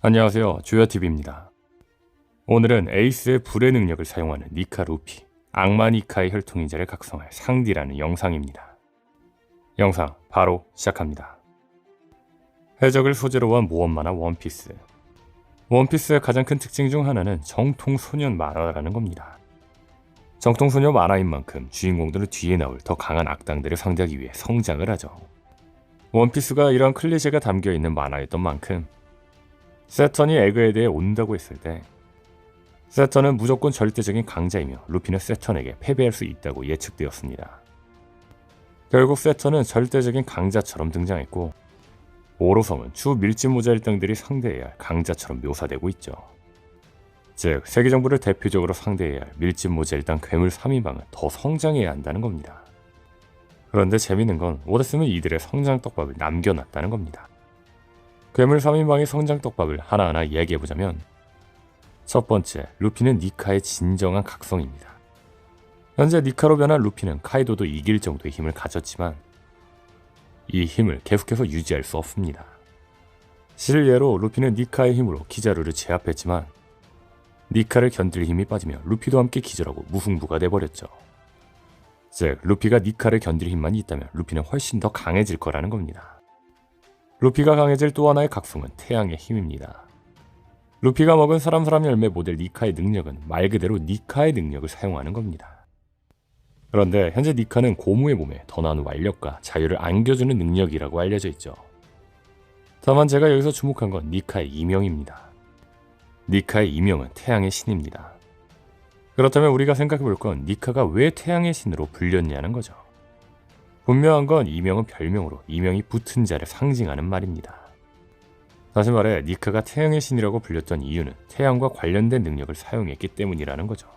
안녕하세요. 조야TV입니다. 오늘은 에이스의 불의 능력을 사용하는 니카 루피, 악마 니카의 혈통인자를 각성할 상디라는 영상입니다. 영상 바로 시작합니다. 해적을 소재로 한 모험 만화 원피스. 원피스의 가장 큰 특징 중 하나는 정통소년 만화라는 겁니다. 정통소년 만화인 만큼 주인공들은 뒤에 나올 더 강한 악당들을 상대하기 위해 성장을 하죠. 원피스가 이런 클리셰가 담겨있는 만화였던 만큼 세턴이 에그에 대해 온다고 했을 때 세턴은 무조건 절대적인 강자이며 루피는 세턴에게 패배할 수 있다고 예측되었습니다. 결국 세턴은 절대적인 강자처럼 등장했고 오로섬은 주 밀짚모자 일당들이 상대해야 할 강자처럼 묘사되고 있죠. 즉 세계정부를 대표적으로 상대해야 할 밀짚모자 일당 괴물 3인방은 더 성장해야 한다는 겁니다. 그런데 재밌는 건 오데스는 이들의 성장 떡밥을 남겨놨다는 겁니다. 괴물 3인방의 성장 떡밥을 하나하나 이야기해보자면 첫 번째, 루피는 니카의 진정한 각성입니다. 현재 니카로 변한 루피는 카이도도 이길 정도의 힘을 가졌지만 이 힘을 계속해서 유지할 수 없습니다. 실예로 루피는 니카의 힘으로 키자루를 제압했지만 니카를 견딜 힘이 빠지며 루피도 함께 기절하고 무승부가 돼버렸죠. 즉 루피가 니카를 견딜 힘만 있다면 루피는 훨씬 더 강해질 거라는 겁니다. 루피가 강해질 또 하나의 각성은 태양의 힘입니다. 루피가 먹은 사람 열매 모델 니카의 능력은 말 그대로 니카의 능력을 사용하는 겁니다. 그런데 현재 니카는 고무의 몸에 더 나은 완력과 자유를 안겨주는 능력이라고 알려져 있죠. 다만 제가 여기서 주목한 건 니카의 이명입니다. 니카의 이명은 태양의 신입니다. 그렇다면 우리가 생각해 볼 건 니카가 왜 태양의 신으로 불렸냐는 거죠. 분명한 건 이명은 별명으로 이명이 붙은 자를 상징하는 말입니다. 다시 말해 니카가 태양의 신이라고 불렸던 이유는 태양과 관련된 능력을 사용했기 때문이라는 거죠.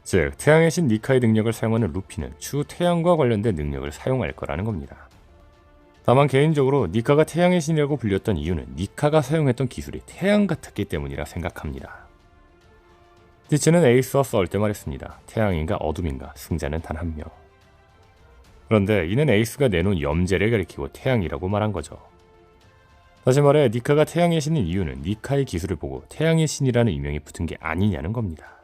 즉 태양의 신 니카의 능력을 사용하는 루피는 추후 태양과 관련된 능력을 사용할 거라는 겁니다. 다만 개인적으로 니카가 태양의 신이라고 불렸던 이유는 니카가 사용했던 기술이 태양 같았기 때문이라 생각합니다. 티치는 에이스와 싸울 때 말했습니다. 태양인가 어둠인가 승자는 단 한 명. 그런데 이는 에이스가 내놓은 염제를 가리키고 태양이라고 말한 거죠. 다시 말해 니카가 태양의 신인 이유는 니카의 기술을 보고 태양의 신이라는 이명이 붙은 게 아니냐는 겁니다.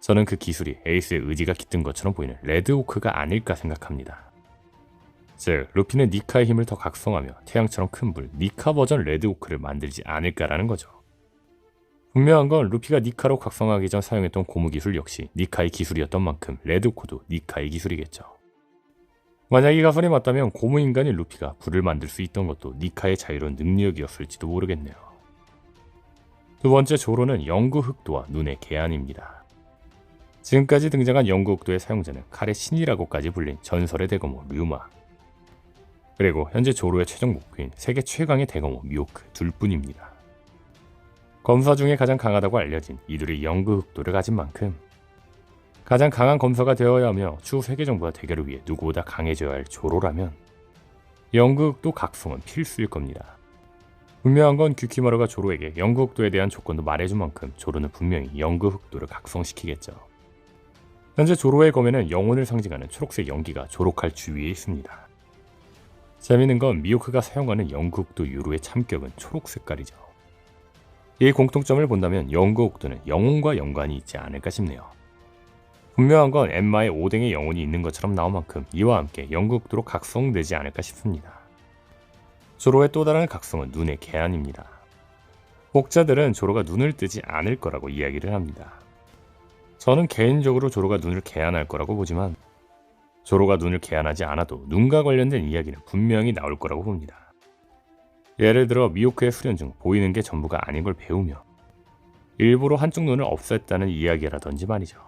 저는 그 기술이 에이스의 의지가 깃든 것처럼 보이는 레드호크가 아닐까 생각합니다. 즉 루피는 니카의 힘을 더 각성하며 태양처럼 큰 불 니카 버전 레드호크를 만들지 않을까라는 거죠. 분명한 건 루피가 니카로 각성하기 전 사용했던 고무 기술 역시 니카의 기술이었던 만큼 레드호크도 니카의 기술이겠죠. 만약 이 가설이 맞다면 고무인간인 루피가 불을 만들 수 있던 것도 니카의 자유로운 능력이었을지도 모르겠네요. 두 번째 조로는 영구흑도와 눈의 개안입니다. 지금까지 등장한 영구흑도의 사용자는 칼의 신이라고까지 불린 전설의 대검호 류마, 그리고 현재 조로의 최종 목표인 세계 최강의 대검호 미호크 둘뿐입니다. 검사 중에 가장 강하다고 알려진 이들이 영구흑도를 가진 만큼 가장 강한 검사가 되어야 하며 추후 세계정부와 대결을 위해 누구보다 강해져야 할 조로라면 영구흑도 각성은 필수일 겁니다. 분명한 건 규키마루가 조로에게 영구흑도에 대한 조건도 말해준 만큼 조로는 분명히 영구흑도를 각성시키겠죠. 현재 조로의 검에는 영혼을 상징하는 초록색 연기가 조로칼 주위에 있습니다. 재미있는 건 미호크가 사용하는 영구흑도 유로의 참격은 초록 색깔이죠. 이 공통점을 본다면 영구흑도는 영혼과 연관이 있지 않을까 싶네요. 분명한 건 엠마의 오뎅의 영혼이 있는 것처럼 나온 만큼 이와 함께 영구흑도로 각성되지 않을까 싶습니다. 조로의 또 다른 각성은 눈의 개안입니다. 혹자들은 조로가 눈을 뜨지 않을 거라고 이야기를 합니다. 저는 개인적으로 조로가 눈을 개안할 거라고 보지만 조로가 눈을 개안하지 않아도 눈과 관련된 이야기는 분명히 나올 거라고 봅니다. 예를 들어 미호크의 수련 중 보이는 게 전부가 아닌 걸 배우며 일부러 한쪽 눈을 없앴다는 이야기라든지 말이죠.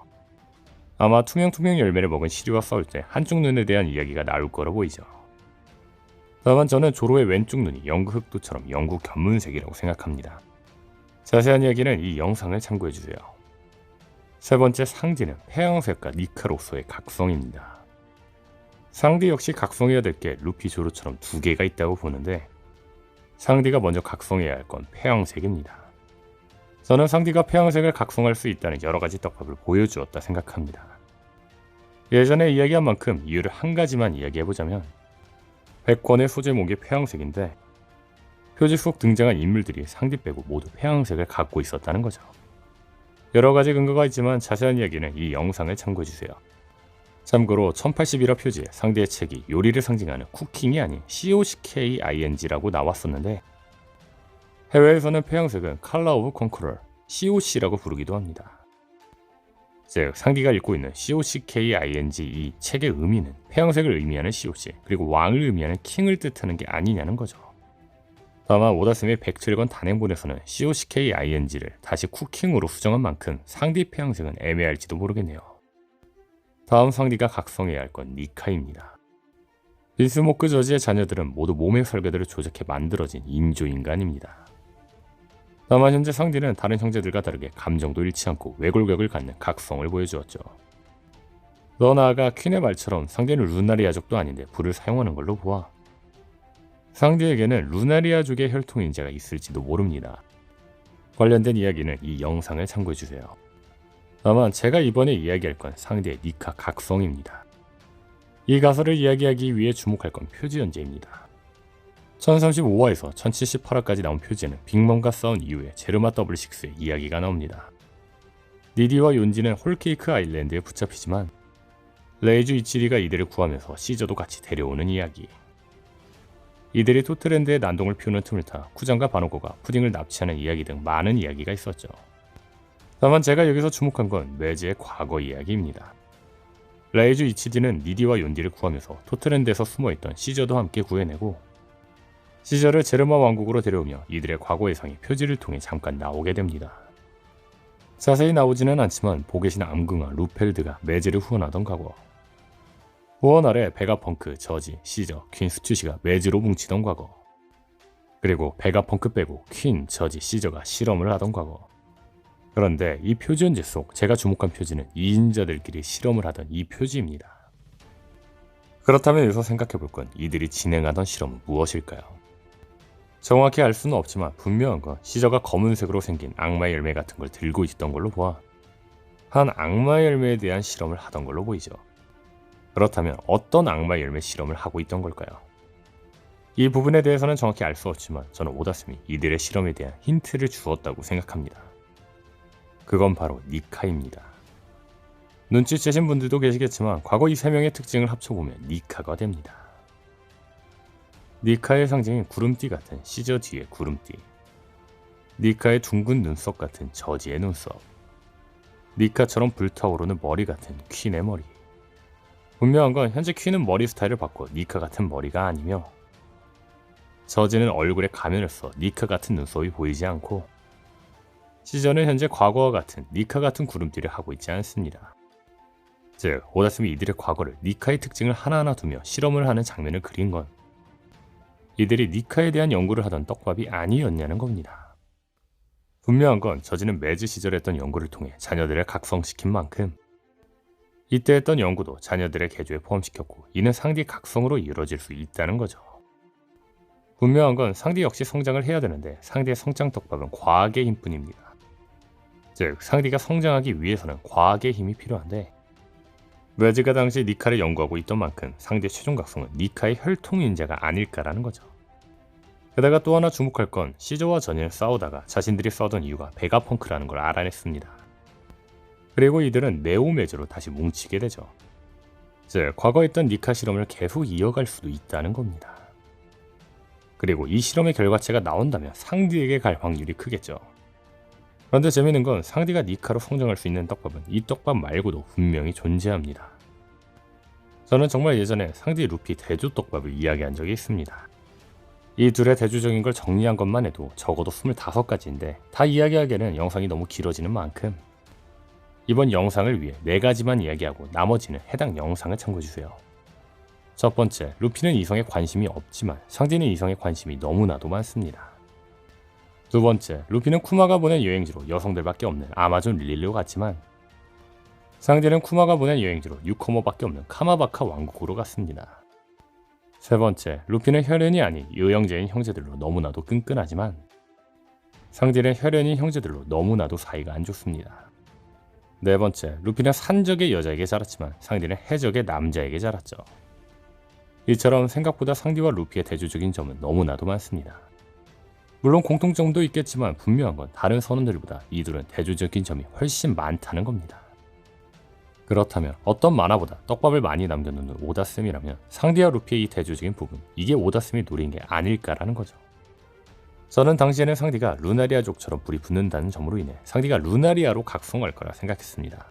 아마 투명 열매를 먹은 시류와 싸울 때 한쪽 눈에 대한 이야기가 나올 거로 보이죠. 다만 저는 조로의 왼쪽 눈이 영구흑도처럼 영구 견문색이라고 생각합니다. 자세한 이야기는 이 영상을 참고해주세요. 세 번째 상디는 태양색과 니카로서의 각성입니다. 상디 역시 각성해야 될 게 루피 조로처럼 두 개가 있다고 보는데 상디가 먼저 각성해야 할 건 폐양색입니다. 저는 상디가 폐양색을 각성할 수 있다는 여러가지 떡밥을 보여주었다 생각합니다. 예전에 이야기한 만큼 이유를 한 가지만 이야기해보자면 백권의 소제목이 폐양색인데 표지 속 등장한 인물들이 상디 빼고 모두 회항색을 갖고 있었다는 거죠. 여러 가지 근거가 있지만 자세한 이야기는 이 영상을 참고해주세요. 참고로 1081화 표지에 상대의 책이 요리를 상징하는 쿠킹이 아닌 COCKING라고 나왔었는데 해외에서는 폐양색은 Color of Conqueror, COC라고 부르기도 합니다. 즉 상디가 읽고 있는 COCKING 이 책의 의미는 폐양색을 의미하는 COC 그리고 왕을 의미하는 킹을 뜻하는 게 아니냐는 거죠. 다만 오다스미의 107권 단행본에서는 COCKING를 다시 쿠킹으로 수정한 만큼 상디 폐양색은 애매할지도 모르겠네요. 다음 상디가 각성해야 할 건 니카입니다. 빈스모크 저지의 자녀들은 모두 몸의 설계도를 조작해 만들어진 인조인간입니다. 다만 현재 상디는 다른 형제들과 다르게 감정도 잃지 않고 외골격을 갖는 각성을 보여주었죠. 더 나아가 퀸의 말처럼 상디는 루나리아족도 아닌데 불을 사용하는 걸로 보아 상디에게는 루나리아족의 혈통인자가 있을지도 모릅니다. 관련된 이야기는 이 영상을 참고해주세요. 다만 제가 이번에 이야기할 건 상대의 니카 각성입니다. 이 가설을 이야기하기 위해 주목할 건 표지 연재입니다. 1035화에서 1078화까지 나온 표지에는 빅멈과 싸운 이후에 제르마 더블식스의 이야기가 나옵니다. 니디와 욘지는 홀케이크 아일랜드에 붙잡히지만 레이주 이치리가 이들을 구하면서 시저도 같이 데려오는 이야기. 이들이 토트랜드의 난동을 피우는 틈을 타 쿠장과 바노코가 푸딩을 납치하는 이야기 등 많은 이야기가 있었죠. 다만 제가 여기서 주목한 건 매즈의 과거 이야기입니다. 레이주 이치디는 니디와 욘디를 구하면서 토트랜드에서 숨어있던 시저도 함께 구해내고 시저를 제르마 왕국으로 데려오며 이들의 과거 예상이 표지를 통해 잠깐 나오게 됩니다. 자세히 나오지는 않지만 보게신 암궁아 루펠드가 매즈를 후원하던 과거, 후원 아래 베가펑크, 저지, 시저, 퀸 스튜시가 매즈로 뭉치던 과거, 그리고 베가펑크 빼고 퀸, 저지, 시저가 실험을 하던 과거. 그런데 이 표지 연재 속 제가 주목한 표지는 2인자들끼리 실험을 하던 이 표지입니다. 그렇다면 여기서 생각해볼 건 이들이 진행하던 실험은 무엇일까요? 정확히 알 수는 없지만 분명한 건 시저가 검은색으로 생긴 악마의 열매 같은 걸 들고 있던 걸로 보아 한 악마의 열매에 대한 실험을 하던 걸로 보이죠. 그렇다면 어떤 악마의 열매 실험을 하고 있던 걸까요? 이 부분에 대해서는 정확히 알 수 없지만 저는 오다스미 이들의 실험에 대한 힌트를 주었다고 생각합니다. 그건 바로 니카입니다. 눈치채신 분들도 계시겠지만 과거 이 3명의 특징을 합쳐보면 니카가 됩니다. 니카의 상징인 구름띠 같은 시저 뒤의 구름띠, 니카의 둥근 눈썹 같은 저지의 눈썹, 니카처럼 불타오르는 머리 같은 퀸의 머리. 분명한 건 현재 퀸은 머리 스타일을 바꿔 니카 같은 머리가 아니며 저지는 얼굴에 가면을 써 니카 같은 눈썹이 보이지 않고 시저는 현재 과거와 같은 니카 같은 구름띠를 하고 있지 않습니다. 즉 오다스미 이들의 과거를 니카의 특징을 하나하나 두며 실험을 하는 장면을 그린 건 이들이 니카에 대한 연구를 하던 떡밥이 아니었냐는 겁니다. 분명한 건 저지는 매즈 시절에 했던 연구를 통해 자녀들을 각성시킨 만큼 이때 했던 연구도 자녀들의 개조에 포함시켰고 이는 상디 각성으로 이루어질 수 있다는 거죠. 분명한 건 상디 역시 성장을 해야 되는데 상디의 성장 떡밥은 과학의 힘뿐입니다. 즉 상디가 성장하기 위해서는 과학의 힘이 필요한데 매즈가 당시 니카를 연구하고 있던 만큼 상대의 최종 각성은 니카의 혈통인자가 아닐까라는 거죠. 게다가 또 하나 주목할 건 시저와 전일 싸우다가 자신들이 싸우던 이유가 베가펑크라는 걸 알아냈습니다. 그리고 이들은 네오매즈로 다시 뭉치게 되죠. 즉 과거에 했던 니카 실험을 계속 이어갈 수도 있다는 겁니다. 그리고 이 실험의 결과체가 나온다면 상디에게 갈 확률이 크겠죠. 그런데 재미있는 건 상디가 니카로 성장할 수 있는 떡밥은 이 떡밥 말고도 분명히 존재합니다. 저는 정말 예전에 상디 루피 대주 떡밥을 이야기한 적이 있습니다. 이 둘의 대주적인 걸 정리한 것만 해도 적어도 25가지인데 다 이야기하기에는 영상이 너무 길어지는 만큼 이번 영상을 위해 4가지만 이야기하고 나머지는 해당 영상을 참고해주세요. 첫 번째, 루피는 이성에 관심이 없지만 상디는 이성에 관심이 너무나도 많습니다. 두 번째, 루피는 쿠마가 보낸 여행지로 여성들밖에 없는 아마존 릴리로 갔지만 상디는 쿠마가 보낸 여행지로 유코모밖에 없는 카마바카 왕국으로 갔습니다. 세 번째, 루피는 혈연이 아닌 의형제인 형제들로 너무나도 끈끈하지만 상디는 혈연인 형제들로 너무나도 사이가 안 좋습니다. 네 번째, 루피는 산적의 여자에게 자랐지만 상디는 해적의 남자에게 자랐죠. 이처럼 생각보다 상디와 루피의 대조적인 점은 너무나도 많습니다. 물론 공통점도 있겠지만 분명한 건 다른 선원들보다 이들은 대조적인 점이 훨씬 많다는 겁니다. 그렇다면 어떤 만화보다 떡밥을 많이 남겨놓는 오다쌤이라면 상디와 루피의 이 대조적인 부분, 이게 오다쌤이 노린 게 아닐까라는 거죠. 저는 당시에는 상디가 루나리아족처럼 불이 붙는다는 점으로 인해 상디가 루나리아로 각성할 거라 생각했습니다.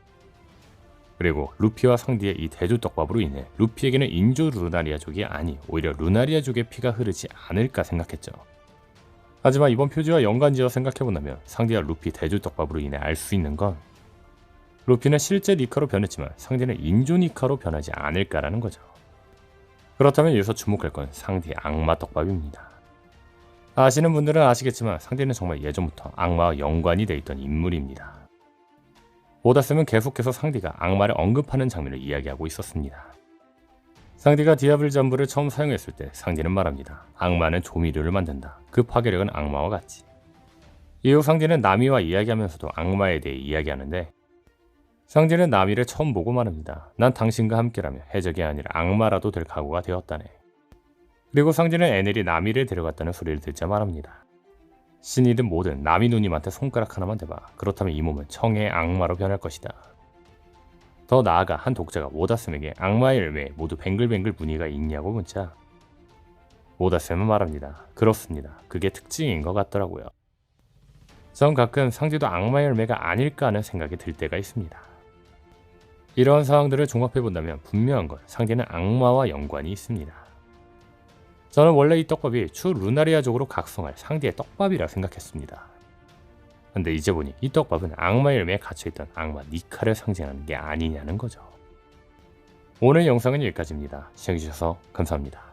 그리고 루피와 상디의 이 대조 떡밥으로 인해 루피에게는 인조 루나리아족이 아니 오히려 루나리아족의 피가 흐르지 않을까 생각했죠. 하지만 이번 표지와 연관지어 생각해본다면 상디와 루피 대조 떡밥으로 인해 알 수 있는 건 루피는 실제 니카로 변했지만 상디는 인조 니카로 변하지 않을까라는 거죠. 그렇다면 여기서 주목할 건 상디의 악마 떡밥입니다. 아시는 분들은 아시겠지만 상디는 정말 예전부터 악마와 연관이 돼 있던 인물입니다. 오다쌤은 계속해서 상디가 악마를 언급하는 장면을 이야기하고 있었습니다. 상디가 디아블 잠부를 처음 사용했을 때 상디는 말합니다. 악마는 조미료를 만든다. 그 파괴력은 악마와 같지. 이후 상디는 나미와 이야기하면서도 악마에 대해 이야기하는데 상디는 나미를 처음 보고 말합니다. 난 당신과 함께라면 해적이 아니라 악마라도 될 각오가 되었다네. 그리고 상디는 에넬이 나미를 데려갔다는 소리를 듣자 말합니다. 신이든 뭐든 나미 누님한테 손가락 하나만 대봐. 그렇다면 이 몸은 청의 악마로 변할 것이다. 더 나아가 한 독자가 오다쌤에게 악마의 열매에 모두 뱅글뱅글 무늬가 있냐고 묻자 오다쌤은 말합니다. 그렇습니다. 그게 특징인 것 같더라고요. 전 가끔 상디도 악마의 열매가 아닐까 하는 생각이 들 때가 있습니다. 이러한 상황들을 종합해본다면 분명한 건 상디는 악마와 연관이 있습니다. 저는 원래 이 떡밥이 추 루나리아족으로 각성할 상디의 떡밥이라 생각했습니다. 근데 이제 보니 이 떡밥은 악마의 열매에 갇혀있던 악마 니카를 상징하는 게 아니냐는 거죠. 오늘 영상은 여기까지입니다. 시청해주셔서 감사합니다.